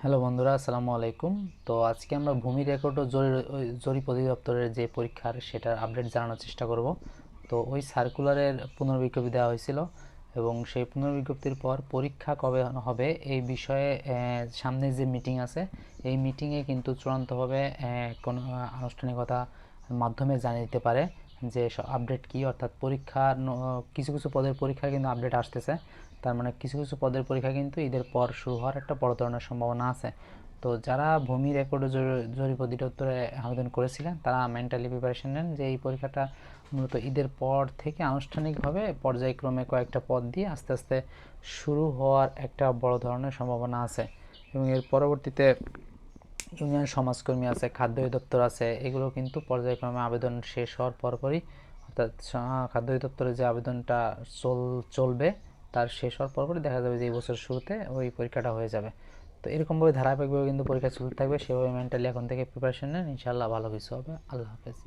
Hello বন্ধুরা, আসসালামু আলাইকুম। তো আজকে আমরা ভূমি রেকর্ড ও জরিপ অধিদপ্তরের যে পরীক্ষার সেটার আপডেট জানানোর চেষ্টা করব। তো ওই সার্কুলারের পুনর্বিজ্ঞপ্তি দেওয়া হয়েছিল এবং সেই পুনর্বিজ্ঞপ্তির পর পরীক্ষা কবে হবে এই বিষয়ে সামনে যে মিটিং আছে এই মিটিংয়ে কিন্তু চূড়ান্তভাবে কোনো আনুষ্ঠানিকতার মাধ্যমে জানিয়ে দিতে পারে যে আপডেট কী, অর্থাৎ পরীক্ষার কিছু কিছু পদের পরীক্ষার কিন্তু আপডেট আসতেছে। তার মানে কিছু কিছু পদের পরীক্ষা কিন্তু ঈদের পর শুরু হওয়ার একটা বড় ধরনের সম্ভাবনা আছে। তো যারা ভূমি রেকর্ড ও জরিপ অধিদপ্তরে আবেদন করেছিলেন তারা মেন্টালি প্রিপারেশন নেন যে এই পরীক্ষাটা মূলত ঈদের পর থেকে আনুষ্ঠানিকভাবে পর্যায়ক্রমে কয়েকটা পদ দিয়ে আস্তে আস্তে শুরু হওয়ার একটা বড় ধরনের সম্ভাবনা আছে। এবং এর পরবর্তীতে ইউনিয়ন সমাজকর্মী আছে, খাদ্য অধিদপ্তর আছে, এগুলো কিন্তু পর্যায়ক্রমে আবেদন শেষ হওয়ার পরপরই, অর্থাৎ খাদ্য অধিদপ্তরের যে আবেদনটা চলবে তার শেষ হওয়ার পরপরই দেখা যাবে যে এই বছর শুরুতে ওই পরীক্ষাটা হয়ে যাবে। তো এরকমভাবে ধারাবাহিকভাবে কিন্তু পরীক্ষা চলতে থাকবে, সেভাবে মেন্টালি এখন থেকে প্রিপারেশন নেন, ইনশাআল্লাহ ভালো কিছু হবে। আল্লাহ হাফেজ।